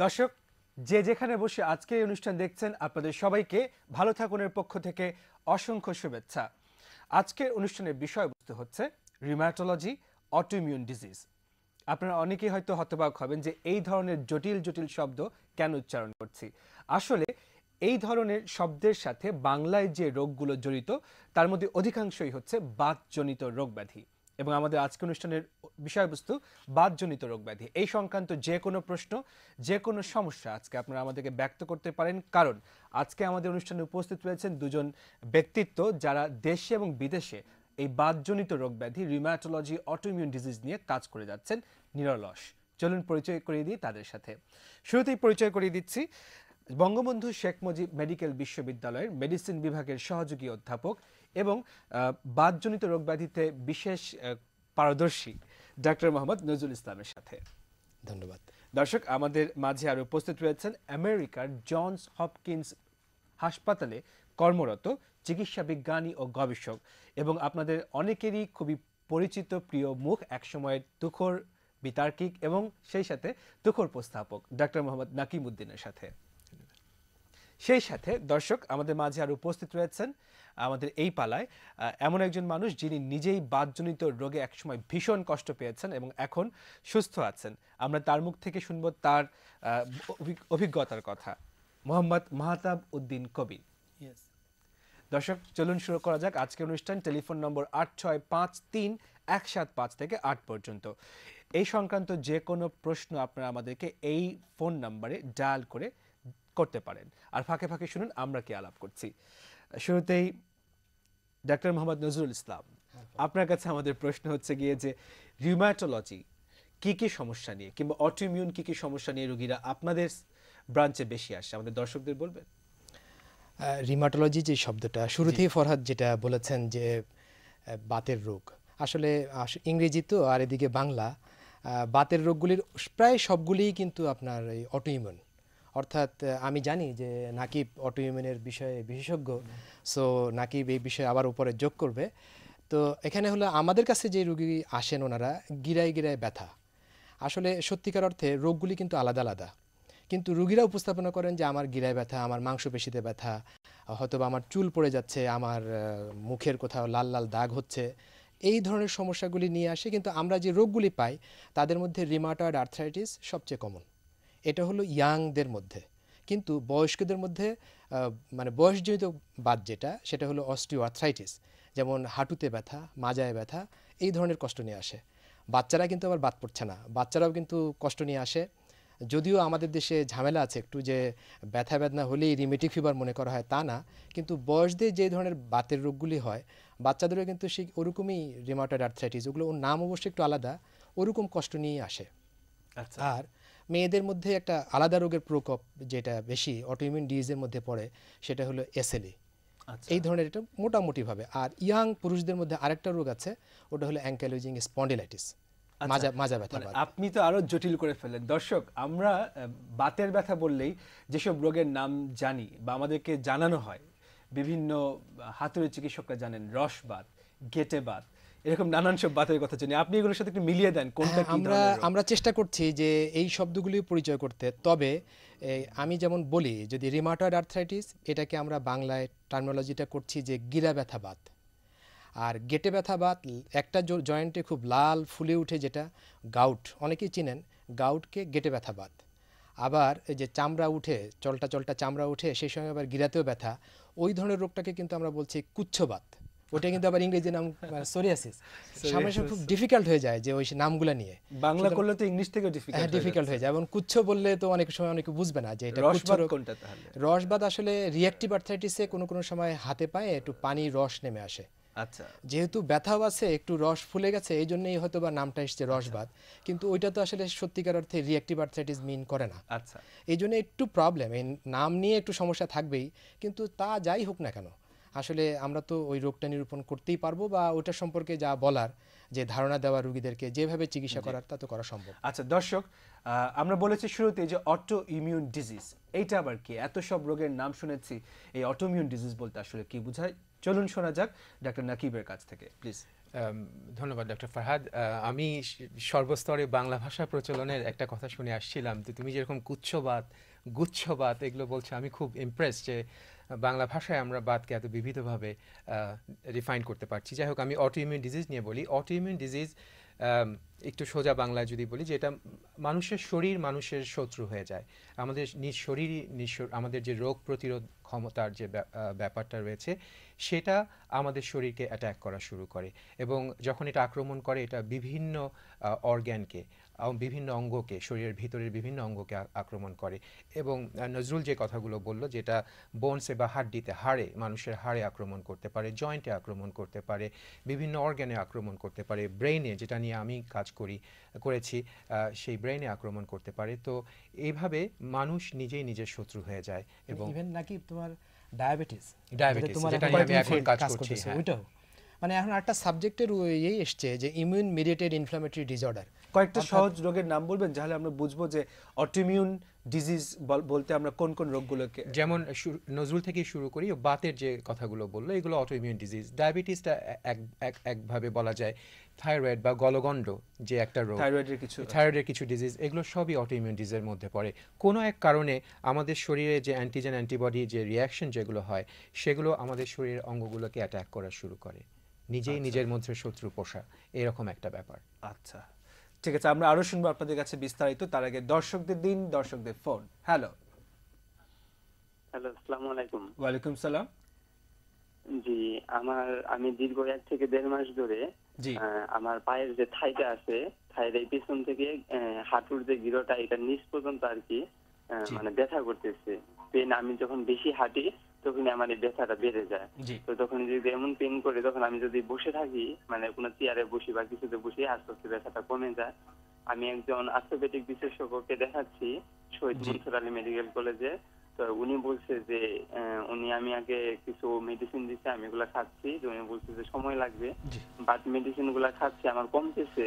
দর্শক যে যেখানে বসে আজকে এই অনুষ্ঠান দেখছেন আপনাদের সবাইকে ভালো থাকুনের পক্ষ থেকে অসংখ্য শুভেচ্ছা। আজকের অনুষ্ঠানের বিষয়বস্তু হচ্ছে রিউমাটোলজি অটোইমিউন ডিজিজ। আপনারা অনেকেই হয়তো হতবাক হবেন যে এই ধরনের জটিল জটিল শব্দ কেন উচ্চারণ করছি। আসলে এই ধরনের শব্দের সাথে বাংলায় যে রোগগুলো জড়িত তার মধ্যে অধিকাংশই হচ্ছে বাতজনিত রোগ ব্যাধি এবং আমাদের আজকের অনুষ্ঠানের বিষয়বস্তু বাতজনিত রোগ ব্যাধি। এই সংক্রান্ত যে কোনো প্রশ্ন যে কোনো সমস্যা আজকে আপনারা আমাদেরকে ব্যক্ত করতে পারেন, কারণ আজকে আমাদের অনুষ্ঠানে উপস্থিত রয়েছেন দুজন ব্যক্তিত্ব যারা দেশে এবং বিদেশে এই বাতজনিত রোগ ব্যাধি রিউমাটোলজি অটোইমিউন ডিজিজ নিয়ে কাজ করে যাচ্ছেন নিরলস। চলুন পরিচয় করিয়ে দিই তাদের সাথে। শুরুতেই পরিচয় করিয়ে দিচ্ছি বঙ্গবন্ধু শেখ মুজিব মেডিকেল বিশ্ববিদ্যালয়ের মেডিসিন বিভাগের সহযোগী অধ্যাপক এবং বাতজনিত রোগ ব্যাধিতে বিশেষ পারদর্শী ডাক্তার মোহাম্মদ নজরুল ইসলামের সাথে। ধন্যবাদ। দর্শক আমাদের মাঝে আরও উপস্থিত রয়েছেন আমেরিকার জনস হপকিন্স হাসপাতালে কর্মরত চিকিৎসা বিজ্ঞানী ও গবেষক এবং আপনাদের অনেকেরই খুবই পরিচিত প্রিয় মুখ, একসময়ের তুখোর বিতার্কিক এবং সেই সাথে তুখোর উপস্থাপক ডাক্তার মোহাম্মদ নাকিম উদ্দিনের সাথে। সেই সাথে দর্শক আমাদের মাঝে আর উপস্থিত রয়েছেন আমাদের এই পালায় এমন একজন মানুষ যিনি নিজেই বাতজনিত রোগে একসময় ভীষণ কষ্ট পেয়েছেন এবং এখন সুস্থ আছেন। আমরা তার মুখ থেকে শুনব তার অভিজ্ঞতার কথা। মোহাম্মদ মাহতাব উদ্দিন কবির। দর্শক চলুন শুরু করা যাক আজকের অনুষ্ঠান। টেলিফোন নম্বর 8653-175 থেকে 8 পর্যন্ত। এই সংক্রান্ত যে কোনো প্রশ্ন আপনারা আমাদেরকে এই ফোন নাম্বারে ডায়াল করে করতে পারেন। আর ফাঁকে ফাঁকে শুনুন আমরা কি আলাপ করছি। শুরুতেই ডাক্তার মোহাম্মদ নজরুল ইসলাম, আপনার কাছে আমাদের প্রশ্ন হচ্ছে গিয়ে যে রিউমাটোলজি কি কি সমস্যা নিয়ে কিংবা অটোইমিউন কি কি সমস্যা নিয়ে রোগীরা আপনাদের ব্রাঞ্চে বেশি আসে আমাদের দর্শকদের বলবেন? রিউমাটোলজি যে শব্দটা শুরুতেই ফরহাদ যেটা বলেছেন যে বাতের রোগ, আসলে ইংরেজি তো আর এদিকে বাংলা, বাতের রোগগুলির প্রায় সবগুলিই কিন্তু আপনার এই অটোইমিউন। অর্থাৎ আমি জানি যে নাকিব অটোইমিউনের বিষয়ে বিশেষজ্ঞ, সো নাকিব এই বিষয়ে আবার উপরে যোগ করবে। তো এখানে হলো আমাদের কাছে যে রোগী আসেন ওনারা গিরায় গিরায় ব্যথা। আসলে সত্যিকার অর্থে রোগগুলি কিন্তু আলাদা আলাদা, কিন্তু রুগীরা উপস্থাপনা করেন যে আমার গিরায় ব্যথা, আমার মাংসপেশিতে ব্যথা, হয়তো আমার চুল পড়ে যাচ্ছে, আমার মুখের কোথাও লাল লাল দাগ হচ্ছে, এই ধরনের সমস্যাগুলি নিয়ে আসে। কিন্তু আমরা যে রোগগুলি পাই তাদের মধ্যে রিউমাটয়েড আর্থ্রাইটিস সবচেয়ে কমন। এটা হলো ইয়াংদের মধ্যে, কিন্তু বয়স্কদের মধ্যে মানে বয়সজনিত বাত যেটা সেটা হলো অস্টিও আর্থ্রাইটিস, যেমন হাঁটুতে ব্যথা, মাজায় ব্যথা, এই ধরনের কষ্ট নিয়ে আসে। বাচ্চারা কিন্তু আবার বাত পড়ছে না, বাচ্চারাও কিন্তু কষ্ট নিয়ে আসে। যদিও আমাদের দেশে ঝামেলা আছে একটু যে ব্যথা বেদনা হলেই রিমেটিক ফিভার মনে করা হয়, তা না, কিন্তু বয়সদের যে ধরনের বাতের রোগগুলি হয় বাচ্চাদেরও কিন্তু সেই ওরকমই রিউমাটয়েড আর্থ্রাইটিস, ওগুলো ওর নাম অবশ্যই একটু আলাদা, ওরকম কষ্ট নিয়ে আসে। আর মেয়েদের মধ্যে একটা আলাদা রোগের প্রকোপ যেটা বেশি অটোইমিউন ডিজিজের মধ্যে পড়ে সেটা হলো এসএলই, এই ধরনের, এটা মোটামুটিভাবে। আর ইয়াং পুরুষদের মধ্যে আরেকটা রোগ আছে, ওটা হলো অ্যাঙ্কাইলোজিং স্পন্ডিলাইটিস, মাজা ব্যথা। আপনি তো আরো জটিল করে ফেললেন। দর্শক আমরা বাতের ব্যথা বললেই যেসব রোগের নাম জানি বা আমাদেরকে জানানো হয়, বিভিন্ন হাতুড়ি চিকিৎসকরা জানেন রসবাত, গেটে বাত, এরকম নানান সব বাতের কথা জানি। আপনি এগুলোর সাথে একটু মিলিয়ে দেন কোনটা কি ধরনের রোগ। আমরা চেষ্টা করছি যে এই শব্দগুলি পরিচয় করতে। তবে আমি যেমন বলি, যদি রিউমাটয়েড আর্থ্রাইটিস এটাকে আমরা বাংলায় টার্মিনোলজিটা করছি যে গিরা ব্যথা বাত, আর গেটে ব্যথা বাত একটা জয়েন্টে খুব লাল ফুলে উঠে যেটা গাউট, অনেকেই চিনেন, গাউটকে গেটে ব্যথা বাত। আবার এই যে চামড়া উঠে, চলটা চলটা চামড়া উঠে, সেই সঙ্গে আবার গিরাতেও ব্যথা, ওই ধরনের রোগটাকে কিন্তু আমরা বলছি কুচ্ছবাত। ওটা কিন্তু আবার ইংরেজি নাম সোরিয়াসিস। সামনে খুব ডিফিকাল্ট হয়ে যায় যে ওই নামগুলো নিয়ে, বাংলা করলে তো ইংলিশ থেকে ডিফিকাল্ট হয়ে যায়। এবং কুচ্ছ বললে তো অনেক সময় অনেকে বুঝবে না যে এটা রসবাত কোনটা। তাহলে রসবাত আসলে রিঅ্যাক্টিভ আর্থ্রাইটিসে কোনো কোনো সময় হাতে পায়ে একটু পানি রস নেমে আসে। আচ্ছা, যেহেতু ব্যথাও আছে, একটু রস ফুলে গেছে, এই জন্যই হয়তো বা নামটা এসছে রসবাত, কিন্তু ওইটা তো আসলে সত্যিকার অর্থে রিঅ্যাক্টিভ আর্থ্রাইটিস মিন করে না। আচ্ছা, এই জন্য একটু প্রবলেম, এই নাম নিয়ে একটু সমস্যা থাকবেই। কিন্তু তা যাই হোক না কেন, আসলে আমরা তো ওই রোগটা নিরূপণ করতেই পারবো, বা ওটা সম্পর্কে যা বলার, যে ধারণা দেওয়া রোগীদেরকে যেভাবে চিকিৎসা করার, তা তো করা সম্ভব। আচ্ছা দর্শক, আমরা বলেছি শুরুতে যে অটো ইমিউন ডিজিজ, এইটা আবার কি? এত সব রোগের নাম শুনেছি, এই অটোইমিউন ডিজিজ বলতে আসলে কি বোঝায়? চলুন শোনা যাক ডাক্তার নাকিবের কাছ থেকে, প্লিজ। ধন্যবাদ ডক্টর ফারহাদ। আমি সর্বস্তরে বাংলা ভাষা প্রচলনের একটা কথা শুনে আসছিলাম, তো তুমি যেরকম গুচ্ছবাত এগুলো বলছো, আমি খুব ইমপ্রেস যে বাংলা ভাষায় আমরা বাতকে এত বিবিধভাবে রিফাইন করতে পারছি। যাই হোক, আমি অটোইমিউন ডিজিজ নিয়ে বলি। অটোইমিউন ডিজিজ একটু সোজা বাংলায় যদি বলি, যে এটা মানুষের শরীর মানুষের শত্রু হয়ে যায়। আমাদের নিজ শরীরই আমাদের যে রোগ প্রতিরোধ ক্ষমতার যে ব্যাপারটা রয়েছে, সেটা আমাদের শরীরকে অ্যাটাক করা শুরু করে, এবং যখন এটা আক্রমণ করে, এটা বিভিন্ন অর্গ্যানকে, বিভিন্ন অঙ্গকে, শরীরের ভিতরের বিভিন্ন অঙ্গকে আক্রমণ করে। এবং নজরুল যে কথাগুলো বলল, যেটা বোনসে বা হাড্ডিতে, মানুষের হাড়ে আক্রমণ করতে পারে, জয়েন্টে আক্রমণ করতে পারে, বিভিন্ন অর্গ্যানে আক্রমণ করতে পারে, ব্রেইনে, যেটা নিয়ে আমি কাজ করেছি, সেই ব্রেইনে আক্রমণ করতে পারে। তো এইভাবে মানুষ নিজেই নিজের শত্রু হয়ে যায়। এবং ইভেন নাকি তোমার ডায়াবেটিস, যেটা নিয়ে আমি এখন কাজ করছি, ওইটাও মানে এখন একটা সাবজেক্টের ইয়েই এসছে যে ইমিউন মিডিয়েটেড ইনফ্লামেটরি ডিসঅর্ডার। কয়েকটা সহজ রোগের নাম বলবেন, যাহলে আমরা বুঝবো যে অটোইমিউন ডিজিজ বলতে আমরা কোন কোন রোগগুলোকে। যেমন নজরুল থেকে শুরু করি, বাতের যে কথাগুলো বললো, এগুলো অটোইমিউন ডিজিজ। ডায়াবেটিসটা একভাবে বলা যায়। থাইরয়েড বা গলগণ্ড যে একটা রোগ, থাইরয়েডের কিছু ডিজিজ, এগুলো সবই অটোইমিউন ডিজিজের মধ্যে পড়ে। কোনো এক কারণে আমাদের শরীরে যে অ্যান্টিজেন অ্যান্টিবডি যে রিয়াকশন যেগুলো হয়, সেগুলো আমাদের শরীরের অঙ্গগুলোকে অ্যাটাক করা শুরু করে, নিজেই নিজের মধ্যে শত্রু পোষা, এরকম একটা ব্যাপার। আচ্ছা, ঠিক আছে, আমরা আরো শুনবো আপনাদের কাছে বিস্তারিত। তার আগে দর্শকদের ফোন। হ্যালো, আসসালামু আলাইকুম। ওয়ালাইকুম সালাম। জি, আমি দীর্ঘ 1 থেকে 1.5 মাস ধরে আমার পায়ের যে থাইটা আছে, থাইয়ের এই পিছন থেকে হাঁটুর যে গিরোটা, এটা নিচ পর্যন্ত আর কি মানে ব্যথা করতেছে। পেন, আমি যখন বেশি হাঁটি তখন আমার এই ব্যথাটা বেড়ে যায়। তো তখন যদি এমন পেন করে, তখন আমি যদি বসে থাকি, মানে কোনো চেয়ারে বসি বা কিছুতে বসি, আস্তে আস্তে ব্যথাটা কমে যায়। আমি একজন অর্থোপেডিক বিশেষজ্ঞকে দেখাচ্ছি শহীদ মনসুর আলী মেডিকেল কলেজে। তো উনি বলছে যে আমি আগে কিছু মেডিসিন দিচ্ছে, আমি এগুলা খাচ্ছি। উনি বলছে যে সময় লাগবে, বাট মেডিসিন গুলা খাচ্ছি, আমার কমতেছে,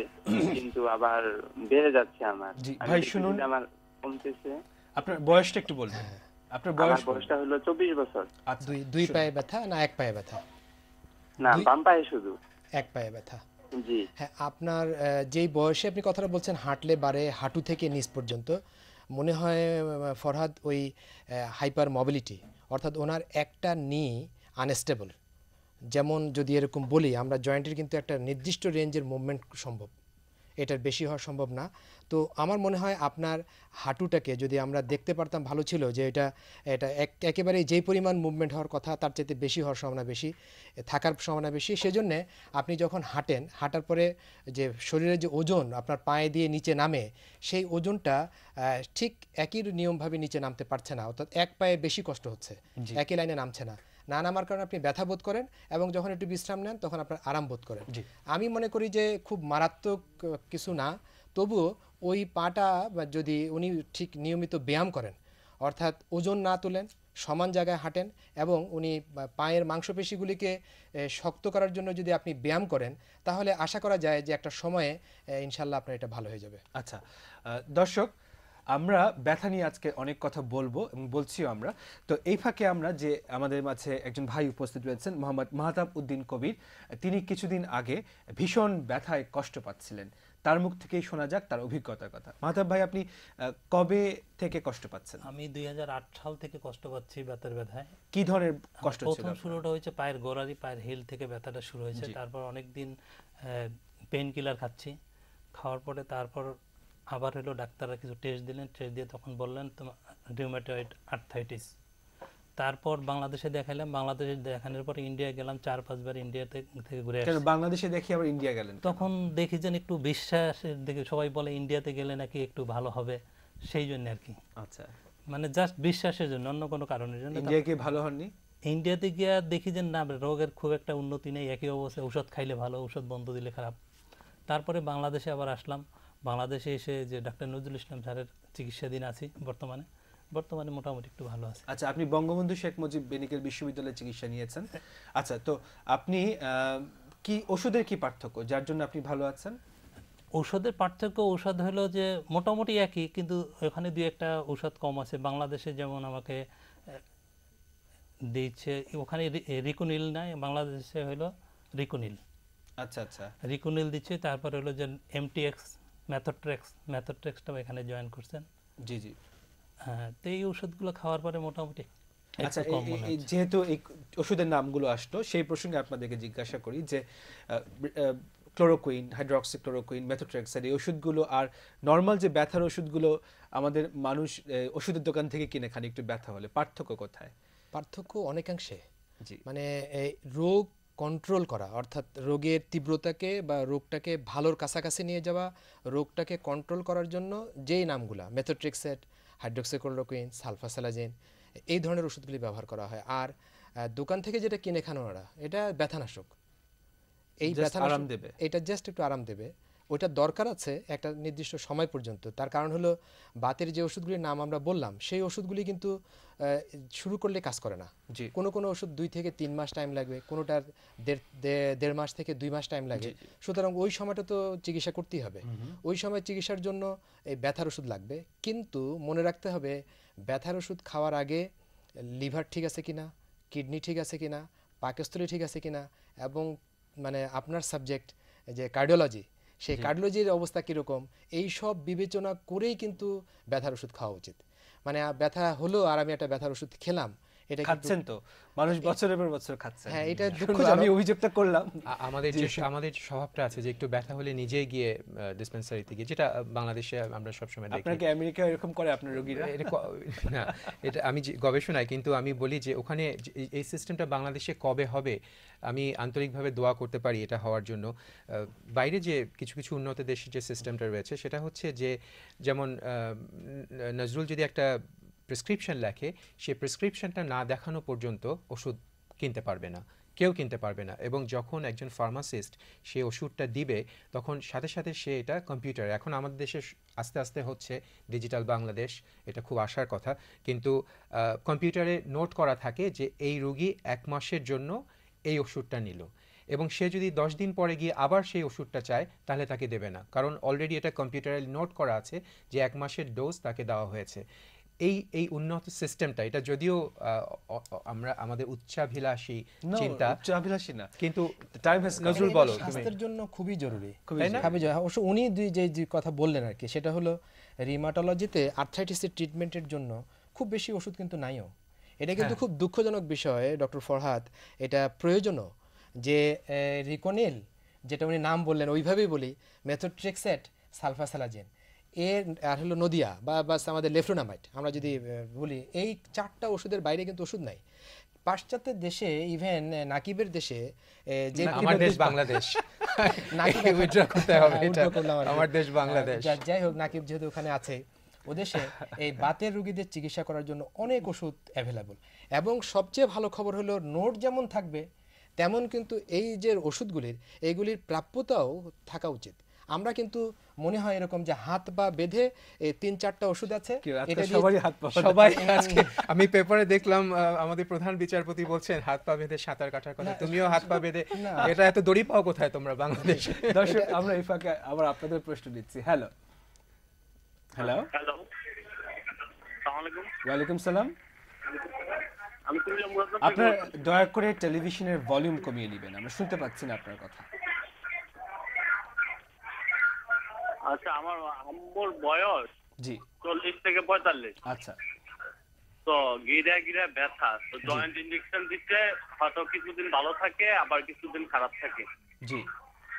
কিন্তু আবার বেড়ে যাচ্ছে। আমার ভাই শুনুন, আমার কমতেছে। আপনার বয়সটা একটু বলবেন। আপনার বয়সটা হলো 24 বছর। আচ্ছা, দুই পায়ে ব্যথা না এক পায়ে ব্যথা? না, বাম পায়ে শুধু। এক পায়ে ব্যথা। জি হ্যাঁ, আপনার যেই বয়সে আপনি কথাটা বলছেন, হাঁটলে বাড়ে হাঁটু থেকে নিচ পর্যন্ত, মনে হয় ফরহাদ ওই হাইপার মোবিলিটি, অর্থাৎ ওনার একটা নি আনস্টেবল। যেমন যদি এরকম বলি, আমরা জয়েন্টের কিন্তু একটা নির্দিষ্ট রেঞ্জের মুভমেন্ট সম্ভব, এটার বেশি হওয়া সম্ভব না। তো আমার মনে হয় আপনার হাঁটুটাকে যদি আমরা দেখতে পারতাম, ভালো ছিল। যে এটা একেবারে যেই পরিমাণ মুভমেন্ট হওয়ার কথা, তার চাইতে বেশি হওয়ার সম্ভাবনা বেশি, থাকার সম্ভাবনা বেশি। সেজন্যে আপনি যখন হাঁটার পরে যে শরীরের যে ওজন আপনার পায়ে দিয়ে নিচে নামে, সেই ওজনটা ঠিক একই নিয়মভাবে নিচে নামতে পারছে না, অর্থাৎ এক পায়ে বেশি কষ্ট হচ্ছে, একই লাইনে নামছে না। না নামার কারণে আপনি ব্যথা বোধ করেন, এবং যখন একটু বিশ্রাম নেন তখন আপনার আরাম বোধ করেন। আমি মনে করি যে খুব মারাত্মক কিছু না, তবুও ওই পাটা যদি উনি ঠিক নিয়মিত ব্যায়াম করেন, অর্থাৎ ওজন না তোলেন, সমান জায়গায় হাঁটেন, এবং উনি পায়ের মাংসপেশিগুলিকে শক্ত করার জন্য যদি আপনি ব্যায়াম করেন, তাহলে আশা করা যায় যে একটা সময়ে ইনশাল্লাহ আপনার এটা ভালো হয়ে যাবে। আচ্ছা দর্শক, আমরা ব্যথা নিয়ে আজকে অনেক কথা বলবো এবং বলছিও আমরা। তো এই ফাঁকে আমরা যে আমাদের মাঝে একজন ভাই উপস্থিত রয়েছেন, মোহাম্মদ মাহতাব উদ্দিন কবির। তিনি কিছুদিন আগে ভীষণ ব্যথায় কষ্ট পাচ্ছিলেন, তার মুখ থেকেই শোনা যাক তার অভিজ্ঞতার কথা। মাহতাব ভাই, আপনি কবে থেকে কষ্ট পাচ্ছেন? আমি 2008 সাল থেকে কষ্ট পাচ্ছি ব্যথার ব্যথায়। কি ধরনের কষ্ট ছিল? প্রথম শুরুটা হয়েছে পায়ের গোড়ালি, পায়ের হিল থেকে ব্যথাটা শুরু হয়েছে। তারপর অনেকদিন পেইন কিলার খাচ্ছি, খাওয়ার পরে তারপর আবার হলো ডাক্তাররা কিছু টেস্ট দিলেন, টেস্ট দিয়ে তখন বললেন তোমার রিউমেটয়েড আর্থ্রাইটিস। তারপর বাংলাদেশে দেখাইলাম, বাংলাদেশে দেখানোর পরে ইন্ডিয়া গেলাম 4-5 বার, ইন্ডিয়া থেকে ঘুরে আসছি। বাংলাদেশে দেখি আবার ইন্ডিয়া গেলেন? তখন দেখি যেন একটু বিশ্বাসের দিকে, সবাই বলে ইন্ডিয়াতে গেলে নাকি একটু ভালো হবে, সেই জন্য আর কি। আচ্ছা, মানে জাস্ট বিশ্বাসের জন্য, অন্য কোনো কারণের জন্য। ইন্ডিয়া কি ভালো হননি? ইন্ডিয়াতে গিয়ে দেখি যে না, রোগের খুব একটা উন্নতি নেই, একই অবস্থা, ঔষধ খাইলে ভালো, ঔষধ বন্ধ দিলে খারাপ। তারপরে বাংলাদেশে আবার আসলাম। বাংলাদেশে এসে যে ডাক্তার নজরুল ইসলাম স্যারের চিকিৎসাধীন আছি বর্তমানে মোটামুটি একটু ভালো আছে। আচ্ছা, আপনি বঙ্গবন্ধু শেখ মুজিব মেডিকেল বিশ্ববিদ্যালয়ে চিকিৎসা নিয়েছেন। আচ্ছা, তো আপনি কি ওষুধের কি পার্থক্য যার জন্য আপনি ভালো আছেন? ঔষধের পার্থক্য, ঔষধ হলো যে মোটামুটি একই, কিন্তু ওখানে 2-1টা ঔষধ কম আছে। বাংলাদেশে যেমন আমাকে দিচ্ছে, ওখানে রিকুনিল নাই, বাংলাদেশে হলো রিকুনিল। আচ্ছা আচ্ছা, রিকুনিল দিচ্ছে, তারপরে হলো যে এমটিএক্স, ম্যাথোট্রেক্সটাও এখানে জয়েন করছেন। জি জি। হ্যাঁ, তো এই ওষুধগুলো খাওয়ার পরে মোটামুটি আচ্ছা, একটু কম মনে হচ্ছে। যেহেতু এই ওষুধের নামগুলো আসলো, সেই প্রসঙ্গে আপনাদেরকে জিজ্ঞাসা করি যে ক্লোরোকুইন, হাইড্রক্সিক্লোরোকুইন, মেথোট্রেক্সাইড, এই ওষুধগুলো আর নর্মাল যে ব্যথার ওষুধগুলো আমাদের মানুষ ওষুধের দোকান থেকে কিনে খান একটু ব্যথা হলে, পার্থক্য কোথায়? পার্থক্য অনেকাংশে। জি, মানে এই রোগ কন্ট্রোল করা, অর্থাৎ রোগের তীব্রতাকে বা রোগটাকে ভালোর কাছাকাছি নিয়ে যাওয়া, রোগটাকে কন্ট্রোল করার জন্য যেই নামগুলা মেথোট্রেক্সেট, হাইড্রোক্সিক্লোরোকুইন, সালফাসালাজিন, এই ধরনের ওষুধগুলি ব্যবহার করা হয়। আর দোকান থেকে যেটা কিনে খানো ওরা, এটা ব্যথানাশক। এই Just ব্যথানাশক আরাম দেবে। এটা জাস্ট একটু আরাম দেবে, ওইটা দরকার আছে একটা নির্দিষ্ট সময় পর্যন্ত। তার কারণ হলো বাতের যে ওষুধগুলির নাম আমরা বললাম, সেই ওষুধগুলি কিন্তু শুরু করলে কাজ করে না। জি, কোনো কোনো ওষুধ 2 থেকে 3 মাস টাইম লাগবে, কোনোটার দেড় মাস থেকে 2 মাস টাইম লাগে। সুতরাং ওই সময়টা তো চিকিৎসা করতেই হবে। ওই সময় চিকিৎসার জন্য এই ব্যথার ওষুধ লাগবে। কিন্তু মনে রাখতে হবে, ব্যথার ওষুধ খাওয়ার আগে লিভার ঠিক আছে কিনা, কিডনি ঠিক আছে কিনা, পাকস্থলী ঠিক আছে কিনা, এবং মানে আপনার সাবজেক্ট যে কার্ডিওলজি, সেই কার্ডিওলজির অবস্থা কীরকম, এই সব বিবেচনা করেই কিন্তু ব্যথার ওষুধ খাওয়া উচিত। মানে ব্যথা হলো আর আমি একটা ব্যথার ওষুধ খেলাম, এটা খাচ্ছেন তো মানুষ বছরের পর বছর খাচ্ছে। হ্যাঁ, এটা শুনুন, দুঃখজনক। আমি অভিযোগটা করলাম। আমাদের যে স্বভাবটা আছে যে একটু ব্যথা হলে নিজেই গিয়ে ডিসপেন্সারিতে গিয়ে, যেটা বাংলাদেশে আমরা সবসময় দেখি। আপনাকে আমেরিকা এরকম করে আপনার রোগীরা? না, এটা আমি গবেষণায়, কিন্তু আমি বলি যে ওখানে এই সিস্টেমটা বাংলাদেশে কবে হবে, আমি আন্তরিকভাবে দোয়া করতে পারি এটা হওয়ার জন্য। বাইরে যে কিছু কিছু উন্নত দেশের যে সিস্টেমটা রয়েছে, সেটা হচ্ছে যে যেমন নজরুল যদি একটা প্রেসক্রিপশন লেখে, সেই প্রেসক্রিপশনটা না দেখানো পর্যন্ত ওষুধ কিনতে পারবে না, কেউ কিনতে পারবে না। এবং যখন একজন ফার্মাসিস্ট সে ওষুধটা দিবে, তখন সাথে সাথে সে এটা কম্পিউটার, এখন আমাদের দেশে আস্তে আস্তে হচ্ছে ডিজিটাল বাংলাদেশ, এটা খুব আশার কথা, কিন্তু কম্পিউটারে নোট করা থাকে যে এই রোগী 1 মাসের জন্য এই ওষুধটা নিল, এবং সে যদি 10 দিন পরে গিয়ে আবার সেই ওষুধটা চায়, তাহলে তাকে দেবে না, কারণ অলরেডি এটা কম্পিউটারে নোট করা আছে যে 1 মাসের ডোজ তাকে দেওয়া হয়েছে। এই উন্নত সিস্টেমটা, এটা যদিও আমরা আমাদের উচ্চাভিলাষী চিন্তা, উচ্চাভিলাষী না, কিন্তু টাইম হ্যাজ নজরুল এটা বলো তুমি। স্বাস্থ্যের জন্য খুবই জরুরি, তাই না? খুবই জরুরি। অবশ্য উনি যে কথা বললেন আর কি, সেটা হলো রিমাটোলজিতে আর্থ্রাইটিসের ট্রিটমেন্টের জন্য খুব বেশি ওষুধ কিন্তু নাইও। এটা কিন্তু খুব দুঃখজনক বিষয় ডক্টর ফরহাদ, এটা প্রয়োজনও যে রিকোনিল, যেটা উনি নাম বললেন ওইভাবেই বলি, মেথোট্রেক্সেট, সালফাসালাজিন, এর আর হলো নদিয়া বা আমাদের লেফ্লোনামাইড, আমরা যদি বলি, এই 4টা ওষুধের বাইরে কিন্তু ওষুধ নাই। পাশ্চাত্যের দেশে, ইভেন নাকিবের দেশে, যে আমার দেশ বাংলাদেশ, নাকিব উইথড্র করতে হবে, এটা withdraw করলাম আর কি। আমার দেশ বাংলাদেশ। যাই হোক, নাকিব যেহেতু ওখানে আছে, ওদেশে এই বাতের রোগীদের চিকিৎসা করার জন্য অনেক ওষুধ অ্যাভেলেবল। এবং সবচেয়ে ভালো খবর হলো, নোট যেমন থাকবে তেমন কিন্তু এই যে ওষুধগুলির, এইগুলির প্রাপ্যতাও থাকা উচিত। আমরা কিন্তু মনে হয় এরকম যে হাত পা বেঁধে 3-4টা ওষুধ আছে, এটা সবারই হাত পা সবাই আজকে আমি পেপারে দেখলাম আমাদের প্রধান বিচারপতি বলছেন হাত পা বেঁধে সাঁতার কাটার কথা, তুমিও হাত পা বেঁধে, এটা এত দড়ি পাও কোথায় তোমরা বাংলাদেশে? দর্শক, আমরা এই ফাঁকে আবার আপনাদের প্রশ্ন দিচ্ছি। হ্যালো হ্যালো হ্যালো, আসসালামু আলাইকুম। ওয়ালাইকুম সালাম। আমি কুমিল্লা মুরাদনগর থেকে আপনার বলছি। দয়া করে টেলিভিশনের ভলিউম কমিয়ে নেবেন, আমরা শুনতে পাচ্ছি না আপনার কথা। আচ্ছা, আমার আম্মুর বয়স জি, 40 থেকে 45। আচ্ছা, তো গিরা গিরা ব্যথা, তো জয়েন্ট ইনজেকশন দিচ্ছে, হয়তো কিছুদিন ভালো থাকে, আবার কিছুদিন খারাপ থাকে। জি।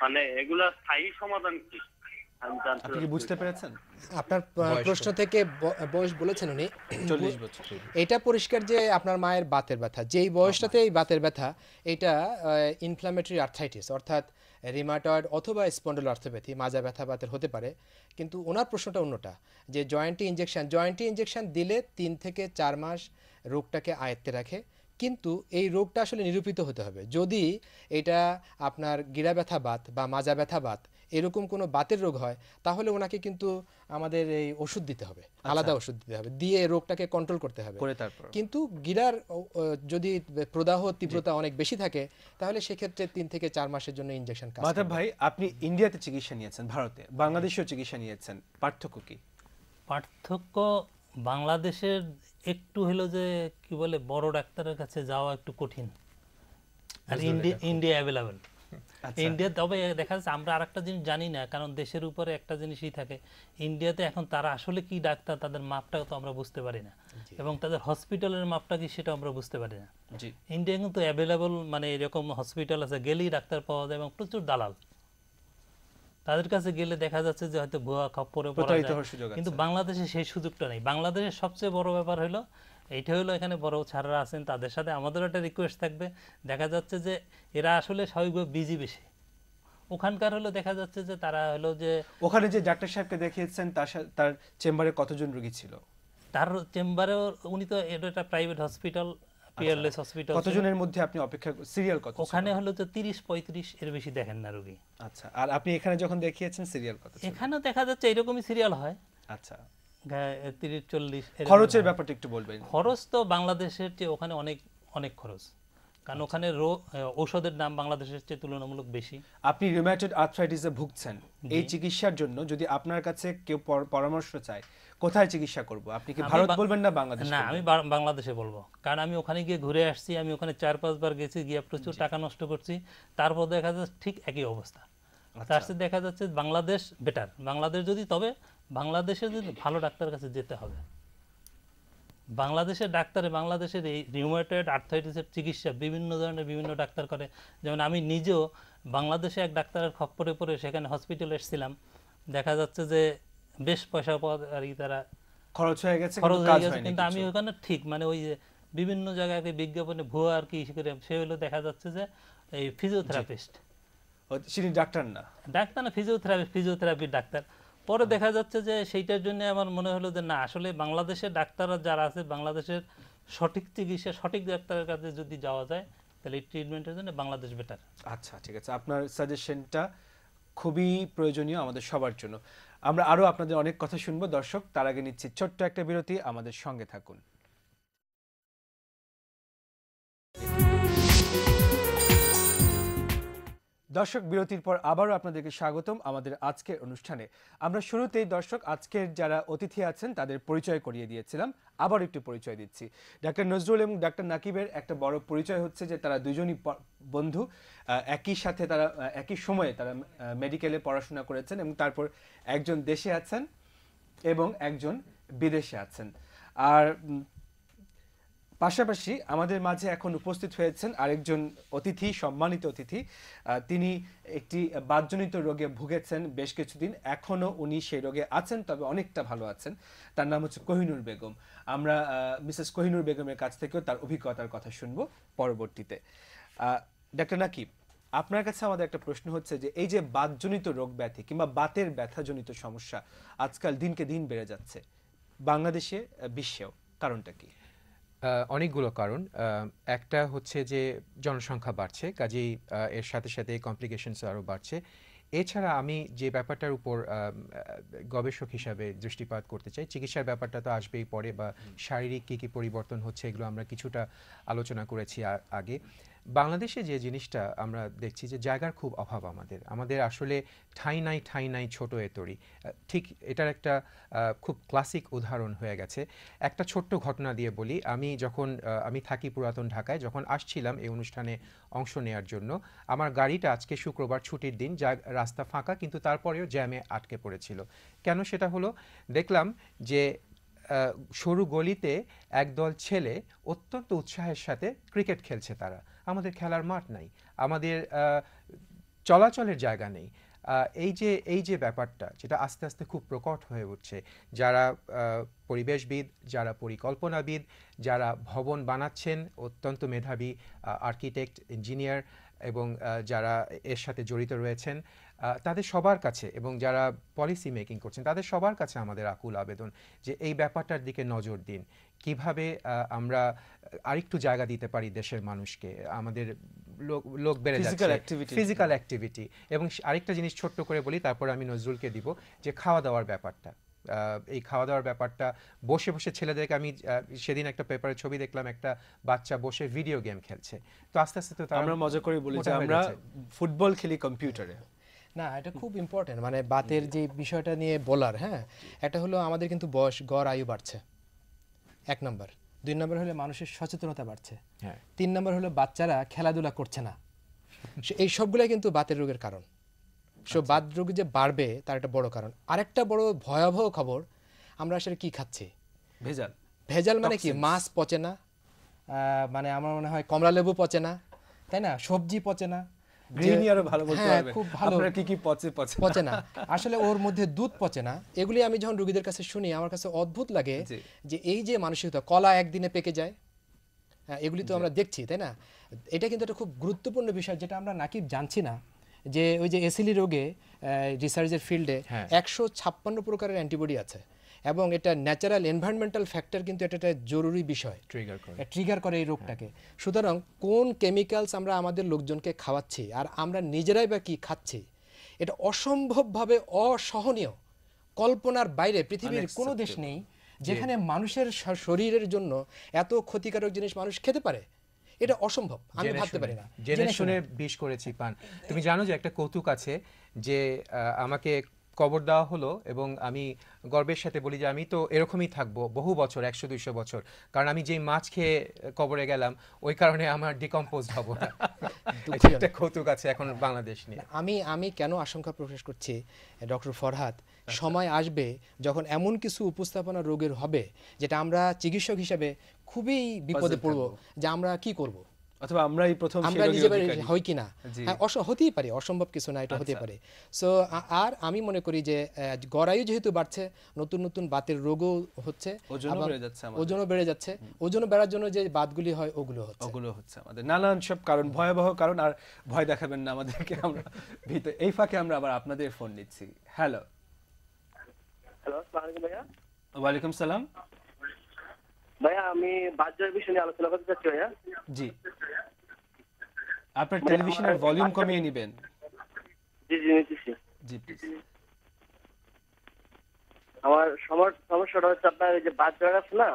মানে এগুলা স্থায়ী সমাধান কি? আমি জানতে আপনি কি চাচ্ছি। বুঝতে পেরেছেন? আপনার প্রশ্ন থেকে বয়স বলেছেন উনি, 40 বছর। এটা পরিষ্কার যে আপনার মায়ের বাতের ব্যথা, যেই বয়সটাতে এই বাতের ব্যথা, এটা ইনফ্ল্যামেটরি আর্থ্রাইটিস, অর্থাৎ রিমাটয়েড অথবা স্পন্ডলোআর্থোপ্যাথি, মাজা ব্যথা বাতের হতে পারে। কিন্তু ওনার প্রশ্নটা অন্যটা, যে জয়েন্টি ইনজেকশন দিলে 3 থেকে 4 মাস রোগটাকে আয়ত্তে রাখে। কিন্তু এই রোগটা আসলে নিরূপিত হতে হবে। যদি এটা আপনার গিরা ব্যথা বাত বা মাজা ব্যথা বাত এরকম কোনো বাতের রোগ হয়, তাহলে ওনাকে কিন্তু আমাদের এই ওষুধ দিতে হবে, আলাদা ওষুধ দিতে হবে, দিয়ে রোগটাকে কন্ট্রোল করতে হবে। তারপর কিন্তু গিরার যদি প্রদাহ তীব্রতা অনেক বেশি থাকে, তাহলে সেক্ষেত্রে 3 থেকে 4 মাসের জন্য ইনজেকশন কাজ মাহতাব করবে। ভাই, আপনি ইন্ডিয়াতে চিকিৎসা নিয়েছেন, ভারতে, বাংলাদেশেও চিকিৎসা নিয়েছেন, পার্থক্য কি? পার্থক্য বাংলাদেশের একটু হলো যে কি বলে, বড় ডাক্তারের কাছে যাওয়া একটু কঠিন, আর ইন্ডিয়া অ্যাভেলেবেল। ইন্ডিয়া তবে দেখা যাচ্ছে আমরা আরেকটা জিনিস জানি না, কারণ দেশের উপরে একটা জিনিসই থাকে। ইন্ডিয়াতে এখন তারা আসলে কি ডাক্তার, তাদের মাপটা তো আমরা বুঝতে পারি না, এবং তাদের হসপিটালের মাপটা কি সেটা আমরা বুঝতে পারি না। ইন্ডিয়া কিন্তু অ্যাভেলেবল, মানে এরকম হসপিটাল আছে, গেলেই ডাক্তার পাওয়া যায় এবং প্রচুর দালাল। তাদের কাছে গেলে দেখা যাচ্ছে যে হয়তো ভুয়া খপ্পরে পড়া যায়, কিন্তু বাংলাদেশে সেই সুযোগটা নেই। বাংলাদেশের সবচেয়ে বড় ব্যাপার হলো এইটা হলো, এখানে বড় ছাড়রা আছেন, তাদের সাথে আমাদেরও একটা রিকোয়েস্ট থাকবে। দেখা যাচ্ছে যে এরা আসলে স্বাভাবিকভাবে বিজি বেশি, ওখানকার হলো দেখা যাচ্ছে যে তারা হলো যে ওখানে যে ডাক্তার সাহেবকে দেখিয়েছেন তার চেম্বারে কতজন রোগী ছিল? তার চেম্বারে উনি তো এটা একটা প্রাইভেট হসপিটাল, পিয়ারলেস হসপিটাল। কতজনের মধ্যে আপনি অপেক্ষা সিরিয়াল কত? ওখানে হলো যে 30-35 এর বেশি দেখেন না রোগী। আচ্ছা, আর আপনি এখানে যখন দেখিয়েছেন সিরিয়াল কত? এখানে দেখা যাচ্ছে এরকমই সিরিয়াল হয়। আচ্ছা, 30-40। খরচের ব্যাপারটা একটু বলবেন। খরচ তো বাংলাদেশের চেয়ে ওখানে অনেক অনেক খরচ, কারণ ওখানে ঔষধের দাম বাংলাদেশের চেয়ে তুলনামূলক বেশি। আপনি রিউমাটয়েড আর্থ্রাইটিসে ভুগছেন, এই চিকিৎসার জন্য যদি আপনার কাছে কেউ পরামর্শ চায় কোথায় চিকিৎসা করব, আপনি কি ভারত বলবেন না বাংলাদেশ? না, আমি বাংলাদেশে বলবো, কারণ আমি ওখানে গিয়ে ঘুরে আসছি, আমি ওখানে 4-5 বার গেছি, গিয়ে প্রচুর টাকা নষ্ট করছি, তারপর দেখা যাচ্ছে ঠিক একই অবস্থা। তার সাথে দেখা যাচ্ছে বাংলাদেশ বেটার। বাংলাদেশ যদি, তবে বাংলাদেশে যদি ভালো ডাক্তারের কাছে যেতে হবে। বাংলাদেশের ডাক্তারে, বাংলাদেশের এই রিউমাটয়েড আর্থ্রাইটিসের চিকিৎসা বিভিন্ন ধরনের বিভিন্ন ডাক্তার করে। যেমন আমি নিজেও বাংলাদেশে এক ডাক্তারের খপ্পরে পড়ে সেখানে হসপিটালে এসেছিলাম, দেখা যাচ্ছে যে বেশ পয়সা পাওয়া আর কি, তারা খরচ হয়ে গেছে, কিন্তু আমি ওখানে ঠিক মানে ওই যে বিভিন্ন জায়গায় বিজ্ঞাপনে ভুয়া আর কি করে, সে হলো দেখা যাচ্ছে যে এই ফিজিওথেরাপিস্ট, ডাক্তার না, ফিজিওথেরাপির ডাক্তার। পরে দেখা যাচ্ছে যে সেইটার জন্য আমার মনে হলো যে না, আসলে বাংলাদেশের ডাক্তাররা যারা আছে, বাংলাদেশের সঠিক চিকিৎসা সঠিক ডাক্তারের কাছে যদি যাওয়া যায়, তাহলে এই ট্রিটমেন্টের জন্য বাংলাদেশ বেটার। আচ্ছা, ঠিক আছে, আপনার সাজেশনটা খুবই প্রয়োজনীয় আমাদের সবার জন্য। আমরা আরো আপনাদের অনেক কথা শুনবো দর্শক, তার আগে নিচ্ছি ছোট্ট একটা বিরতি, আমাদের সঙ্গে থাকুন। দর্শক, বিরতির পর আবারও আপনাদেরকে স্বাগতম আমাদের আজকের অনুষ্ঠানে। আমরা শুরুতেই দর্শক আজকের যারা অতিথি আছেন তাদের পরিচয় করিয়ে দিয়েছিলাম, আবার একটু পরিচয় দিচ্ছি। ডাক্তার নজরুল এবং ডাক্তার নাকিবের একটা বড় পরিচয় হচ্ছে যে তারা দুজনই বন্ধু, একই সাথে তারা একই সময়ে তারা মেডিকেলে পড়াশোনা করেছেন, এবং তারপর একজন দেশে আছেন এবং একজন বিদেশে আছেন। আর পাশাপাশি আমাদের মাঝে এখন উপস্থিত হয়েছেন আরেকজন অতিথি, সম্মানিত অতিথি। তিনি একটি বাতজনিত রোগে ভুগেছেন বেশ কিছুদিন, এখনও উনি সেই রোগে আছেন, তবে অনেকটা ভালো আছেন। তার নাম হচ্ছে কোহিনুর বেগম। আমরা মিসেস কোহিনুর বেগমের কাছ থেকেও তার অভিজ্ঞতার কথা শুনবো পরবর্তীতে। ডাক্তার নাকিব, আপনার কাছে আমাদের একটা প্রশ্ন হচ্ছে যে এই যে বাতজনিত রোগ ব্যাধি কিংবা বাতের ব্যথাজনিত সমস্যা আজকাল দিনকে দিন বেড়ে যাচ্ছে বাংলাদেশে, বিশ্বেও, কারণটা কি? অনেকগুলো কারণ। একটা হচ্ছে যে জনসংখ্যা বাড়ছে, কাজেই এর সাথে সাথে কমপ্লিকেশনস আরও বাড়ছে। এছাড়া আমি যে ব্যাপারটার উপর গবেষক হিসাবে দৃষ্টিপাত করতে চাই, চিকিৎসার ব্যাপারটা তো আসবেই পরে, বা শারীরিক কী কী পরিবর্তন হচ্ছে এগুলো আমরা কিছুটা আলোচনা করেছি আগে। বাংলাদেশে যে জিনিসটা আমরা দেখছি যে জায়গার খুব অভাব, আমাদের আসলে ঠাঁই নাই ছোট এতরি। ঠিক এটার একটা খুব ক্লাসিক উদাহরণ হয়ে গেছে। একটা ছোট্ট ঘটনা দিয়ে বলি। আমি থাকি পুরাতন ঢাকায়, যখন আসছিলাম এই অনুষ্ঠানে অংশ নেওয়ার জন্য, আমার গাড়িটা আজকে শুক্রবার ছুটির দিন, যা রাস্তা ফাঁকা, কিন্তু তারপরেও জ্যামে আটকে পড়েছিল। কেন সেটা হলো, দেখলাম যে সরু গলিতে একদল ছেলে অত্যন্ত উৎসাহের সাথে ক্রিকেট খেলছে। তারা, আমাদের খেলার মাঠ নাই, আমাদের চলাচলের জায়গা নেই। এই যে ব্যাপারটা, যেটা আস্তে আস্তে খুব প্রকট হয়ে উঠছে, যারা পরিবেশবিদ, যারা পরিকল্পনাবিদ, যারা ভবন বানাচ্ছেন, অত্যন্ত মেধাবী আর্কিটেক্ট, ইঞ্জিনিয়ার, এবং যারা এর সাথে জড়িত রয়েছেন, তাদের সবার কাছে, এবং যারা পলিসি মেকিং করছেন, তাদের সবার কাছে আমাদের আকুল আবেদন যে এই ব্যাপারটার দিকে নজর দিন। কিভাবে আমরা আরেকটু জায়গা দিতে পারি দেশের মানুষকে, আমাদের লোক বেড়ে যাচ্ছে, ফিজিক্যাল অ্যাক্টিভিটি। এবং আরেকটা জিনিস ছোট্ট করে বলি, তারপর আমি নজরুলকে দিব, যে খাওয়া দাওয়ার ব্যাপারটা। এই খাওয়া দাওয়ার ব্যাপারটা, বসে বসে ছেলেদেরকে, আমি সেদিন একটা পেপারে ছবি দেখলাম, একটা বাচ্চা বসে ভিডিও গেম খেলছে। তো আস্তে আস্তে তো আমরা মজা করে বলি যে আমরা ফুটবল খেলি কম্পিউটারে। না, এটা খুব ইম্পর্টেন্ট, মানে বাতের যে বিষয়টা নিয়ে বলার। হ্যাঁ, এটা হলো আমাদের কিন্তু বয়স, গড় আয়ু বাড়ছে, 1 নম্বর। 2 নম্বর হলো মানুষের সচেতনতা বাড়ছে। 3 নম্বর হলো বাচ্চারা খেলাধুলা করছে না। এই সবগুলাই কিন্তু বাতের রোগের কারণ। বাত রোগ যে বাড়বে তার একটা বড় কারণ। আরেকটা বড় ভয়াবহ খবর, আমরা আসলে কি খাচ্ছি? ভেজাল। ভেজাল মানে কি? মাছ পচে না, মানে আমার মনে হয় কমলা লেবু পচে না, তাই না? সবজি পচে না, গৃহিণী আরো ভালো বলতে হ্যাঁ, পারবে খুব ভালো। আপনার কি কি পচে পচে পচে না আসলে ওর মধ্যে দুধ পচে না। এগুলি আমি যখন রোগীদের কাছে শুনি আমার কাছে অদ্ভুত লাগে জি। যে এই যে মানসিকতা, কলা একদিনে পেকে যায়, এগুলি তো আমরা দেখছি, তাই না? এটা কিন্তু একটা খুব গুরুত্বপূর্ণ বিষয় যেটা আমরা নাকি জানছি না, যে ওই যে এসিলি রোগে রিসার্চের ফিল্ডে 156 প্রকারের অ্যান্টিবডি আছে এবং এটা ন্যাচারাল এনভায়রনমেন্টাল ফ্যাক্টর, কিন্তু এটা একটা জরুরি বিষয়, ট্রিগার করে এই রোগটাকে। সুতরাং কোন কেমিক্যালস আমরা আমাদের লোকজনকে খাওয়াচ্ছি আর আমরা নিজেরাই বা কি খাচ্ছি, এটা অসম্ভবভাবে অসহনীয়, কল্পনার বাইরে। পৃথিবীর কোনো দেশ নেই যেখানে মানুষের শরীরের জন্য এত ক্ষতিকারক জিনিস মানুষ খেতে পারে। এটা অসম্ভব, আমি ভাবতে পারি না। জেনে শুনে বিষ করেছি পান। তুমি জানো যে একটা কৌতুক আছে যে আমাকে কবর দেওয়া হলো এবং আমি গর্বের সাথে বলি যে আমি তো এরকমই থাকবো বহু বছর, 100-200 বছর, কারণ আমি যেই মাছ খেয়ে কবরে গেলাম ওই কারণে আমার ডিকম্পোজ হব না। একটা কৌতুক আছে এখন বাংলাদেশ নিয়ে। আমি কেন আশঙ্কা প্রকাশ করছি ডক্টর ফরহাদ, সময় আসবে যখন এমন কিছু উপস্থাপনা রোগের হবে যেটা আমরা চিকিৎসক হিসেবে খুবই বিপদে পড়ব, যে আমরা কি করব, অথবা আমরাই প্রথম আমরা নিজেরা হই কিনা। হ্যাঁ, হতেই পারে, অসম্ভব কিছু না, এটা হতে পারে। সো আর আমি মনে করি যে গড়ায়ু যেহেতু বাড়ছে, নতুন নতুন বাতের রোগও হচ্ছে, ওজনও বেড়ে যাচ্ছে, ওজন বেড়ার জন্য যে বাতগুলি হয় ওগুলো হচ্ছে আমাদের নানান সব কারণ, ভয়াবহ কারণ। আর ভয় দেখাবেন না আমাদেরকে, আমরা ভিতরে। এই ফাঁকে আমরা আবার আপনাদের ফোন নিচ্ছি। হ্যালো, আসসালামু আলাইকুম ভাইয়া। ওয়ালাইকুম সালাম ভাইয়া, আমি বাতজ্বরের বিষয় নিয়ে আলোচনা করতে চাচ্ছি ভাইয়া। জি, আপনার টেলিভিশনের ভলিউম কমিয়ে নেবেন। জি জি নিচ্ছি। জি প্লিজ। আমার সমস্যাটা হচ্ছে আপনার এই যে বাতজ্বর আছে না,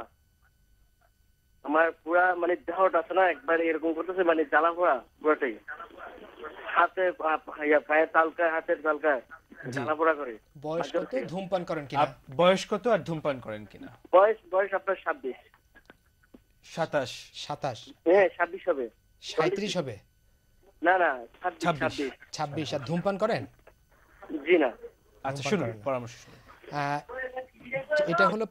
আমার পুরা মানে দেহটা আছে না একবার এরকম করতেছে, মানে জ্বালা পোড়া পুরাটাই, হাতে পায়ের তালকায়, হাতের তালকায় জ্বালা পোড়া করে। বয়স কত, ধূমপান করেন কিনা? বয়স কত আর ধূমপান করেন কিনা? বয়স আপনার 27। 27? হ্যাঁ 26 হবে। 37 হবে? না না 26। আর ধূমপান করেন? জি না। আচ্ছা শুনুন, পরামর্শ শুনুন। এটা হলো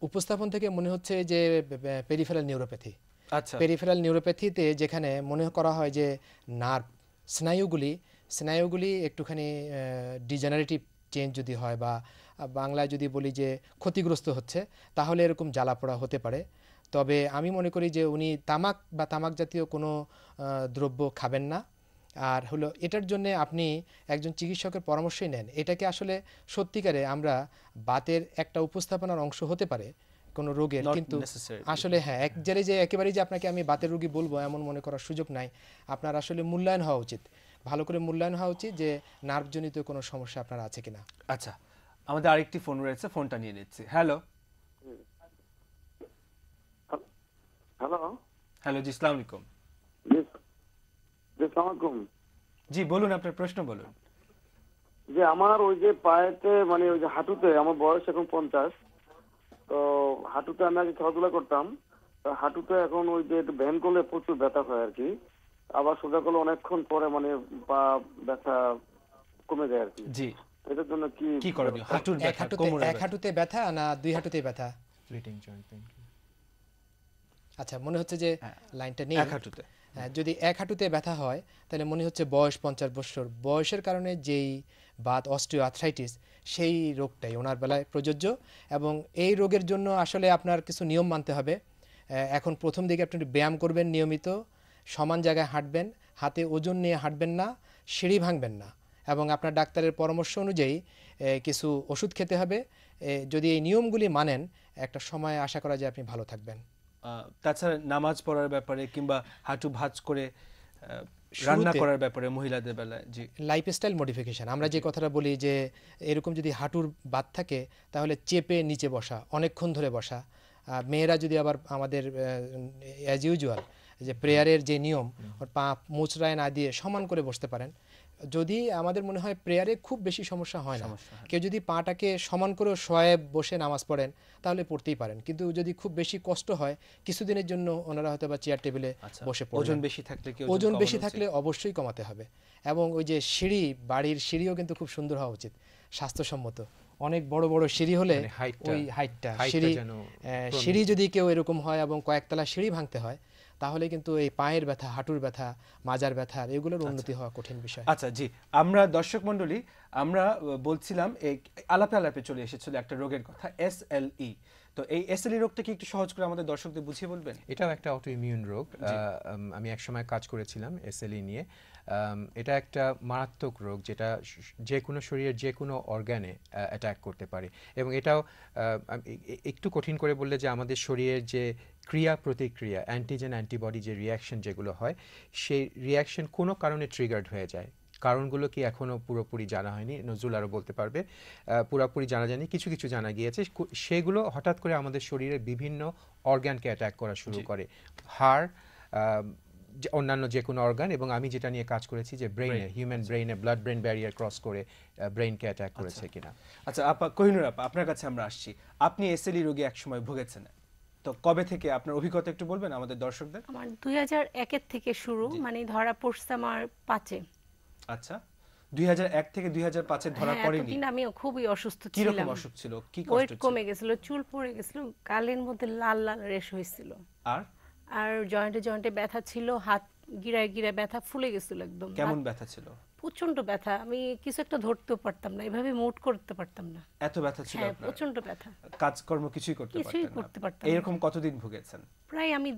উপস্থাপন থেকে মনে হচ্ছে যে পেরিফেরাল নিউরোপ্যাথি। আচ্ছা, পেরিফেরাল নিউরোপ্যাথিতে যেখানে মনে করা হয় যে নার্ভ, স্নায়ুগুলি একটুখানি ডিজেনারেটিভ চেঞ্জ যদি হয়, বা বাংলায় যদি বলি যে ক্ষতিগ্রস্ত হচ্ছে, তাহলে এরকম জ্বালাপোড়া হতে পারে। তবে আমি মনে করি যে উনি তামাক বা তামাক জাতীয় কোনো দ্রব্য খাবেন না। আর হলো এটার জন্য আপনি একজন চিকিৎসকের পরামর্শই নেন। এটাকে আসলে সত্যিকারে আমরা বাতের একটা উপস্থাপনার অংশ হতে পারে কোনো রোগের, কিন্তু আসলে হ্যাঁ একেবারেই যে আপনাকে আমি বাতের রোগী বলবো এমন মনে করার সুযোগ নাই। আপনার আসলে মূল্যায়ন হওয়া উচিত, ভালো করে মূল্যায়ন হওয়া উচিত যে নার্ভজনিত কোনো সমস্যা আপনার আছে কিনা। আচ্ছা, আমাদের আরেকটি ফোন রয়েছে, ফোনটা নিয়ে নিচ্ছি। হ্যালো জি, আসসালামু আলাইকুম। জি বলুন, আপনার প্রশ্ন বলুন। যে আমার ওই যে পায়েতে, মানে ওই যে হাঁটুতে, আমার বয়স এখন 50, তো হাঁটুতে আমি আগে খেলাধুলা করতাম, তো হাঁটুতে এখন ওই যে ভ্যান করলে প্রচুর ব্যথা হয় আর কি, আবার সোজা করলে অনেকক্ষণ পরে মানে পা ব্যথা কমে যায় আর কি। জি, এটার জন্য কি করণীয়? হাঁটুর ব্যথা, কোমরের এক হাঁটুতে ব্যথা না দুই হাঁটুতে ব্যথা? আচ্ছা, মনে হচ্ছে যে লাইনটা নেই। এক হাঁটুতে, যদি এক হাঁটুতে ব্যথা হয় তাহলে মনে হচ্ছে বয়স 50 বছর, বয়সের কারণে যেই বাত অস্টিও আর্থ্রাইটিস, সেই রোগটাই ওনার বেলায় প্রযোজ্য। এবং এই রোগের জন্য আসলে আপনার কিছু নিয়ম মানতে হবে। এখন প্রথম দিকে আপনি ব্যায়াম করবেন, নিয়মিত সমান জায়গায় হাঁটবেন, হাতে ওজন নিয়ে হাঁটবেন না, সিঁড়ি ভাঙবেন না, এবং আপনার ডাক্তারের পরামর্শ অনুযায়ী কিছু ওষুধ খেতে হবে। যদি এই নিয়মগুলি মানেন, একটা সময় আশা করা যায় আপনি ভালো থাকবেন। তাছাড়া নামাজ পড়ার ব্যাপারে কিংবা হাঁটু ভাঁজ করে রান্না করার ব্যাপারে মহিলাদের বেলায়, জি, লাইফস্টাইল মডিফিকেশন, আমরা যে কথাটা বলি যে এরকম যদি হাঁটুর বাত থাকে তাহলে চেপে নিচে বসা, অনেকক্ষণ ধরে বসা। মেয়েরা যদি আবার আমাদের অ্যাজ ইউজুয়াল যে প্রেয়ারের যে নিয়ম, পা মুচড়ায় না দিয়ে সমান করে বসতে পারেন, যদি আমাদের মনে হয় প্রেয়ারে খুব বেশি সমস্যা হয় না, সমস্যা হয় না। কেউ যদি পাটাকে সমান করে শোয়ে বসে নামাজ পড়েন তাহলে পড়তেই পারেন, কিন্তু যদি খুব বেশি কষ্ট হয় কিছুদিনের জন্য ওনারা হয়তো বা চেয়ার টেবিলে আচ্ছা, বসে ওজন পড়বেন। বেশি থাকলে কি ওজন বেশি কমানো থাকলে অবশ্যই কমাতে হবে। এবং ওই যে সিঁড়ি, বাড়ির সিঁড়িও কিন্তু খুব সুন্দর হওয়া উচিত, স্বাস্থ্যসম্মত। অনেক বড় বড় সিঁড়ি হলে মানে হাইটটা- ওই হাইটটা হাইটটা সিঁড়ি যেন সিঁড়ি যদি কেউ এরকম হয় এবং কয়েকতলা সিঁড়ি ভাঙতে হয় তাহলে কিন্তু এই পায়ের ব্যথা, হাঁটুর ব্যথা, মাজার ব্যথা এগুলোর উন্নতি হওয়া কঠিন বিষয়। আচ্ছা জি, আমরা দর্শক মণ্ডলী আমরা বলছিলাম এই আলাপে আলাপে চলে এসেছিল একটা রোগের কথা, SLE। তো এই SLE রোগটা কি একটু সহজ করে আমাদের দর্শকদের বুঝিয়ে বলবেন? এটাও একটা অটো ইমিউন রোগ। আমি একসময় কাজ করেছিলাম SLE নিয়ে। এটা একটা মারাত্মক রোগ যেটা যে কোনো শরীরের যে কোনো অর্গানে অ্যাটাক করতে পারে, এবং এটাও একটু কঠিন করে বললে যে আমাদের শরীরের যে ক্রিয়া প্রতিক্রিয়া, অ্যান্টিজেন অ্যান্টিবডি যে রিয়াকশন যেগুলো হয়, সেই রিয়াকশন কোনো কারণে ট্রিগার্ড হয়ে যায়। কারণগুলো কি এখনও পুরোপুরি জানা হয়নি, নজরুল আরও বলতে পারবে। পুরোপুরি জানা যায়নি, কিছু কিছু জানা গিয়েছে। সেগুলো হঠাৎ করে আমাদের শরীরের বিভিন্ন অর্গানকে অ্যাটাক করা শুরু করে, হাড়, অন্যান্য যে কোনো অর্গান, এবং আমি যেটা নিয়ে কাজ করেছি যে ব্রেইনে, হিউম্যান ব্রেইনে ব্লাড ব্রেন ব্যারিয়ার ক্রস করে ব্রেইনকে অ্যাটাক করেছে কিনা। আচ্ছা আপা, কোহিনুর আপা, আপনার কাছে আমরা আসছি। আপনি SLE রোগে একসময় ভুগেছেন, তো কবে থেকে আপনার অভিজ্ঞতা একটু বলবেন আমাদের দর্শকদের? আমার 2001 থেকে শুরু, মানে ধরা পড়ছে আমার 5-এ। আচ্ছা, 2001 থেকে 2005 এ ধরা পড়েনি? এতদিন আমি খুবই অসুস্থ কি রকম ছিলাম, অসুখ ছিল, কি ওয়েট কষ্ট ছিল? কমে গেছিল, চুল পড়ে গেছিল, গালের মধ্যে লাল লাল রেশ হয়েছিল, আর আর জয়েন্টে জয়েন্টে ব্যথা ছিল, হাত গিরায় গিরায় ব্যথা ফুলে গেছিল একদম। কেমন ব্যথা ছিল? প্রচন্ড ব্যথা, আমি কিছু একটা ধরতেও পারতাম না, এভাবে মুভ করতে পারতাম না। এত ব্যথা ছিল হ্যাঁ, আপনার? প্রচন্ড ব্যথা, কাজকর্ম কিছুই করতে কিছুই পারতেন করতে না? পারতাম না। এরকম কতদিন ভুগেছেন? প্রায় আমি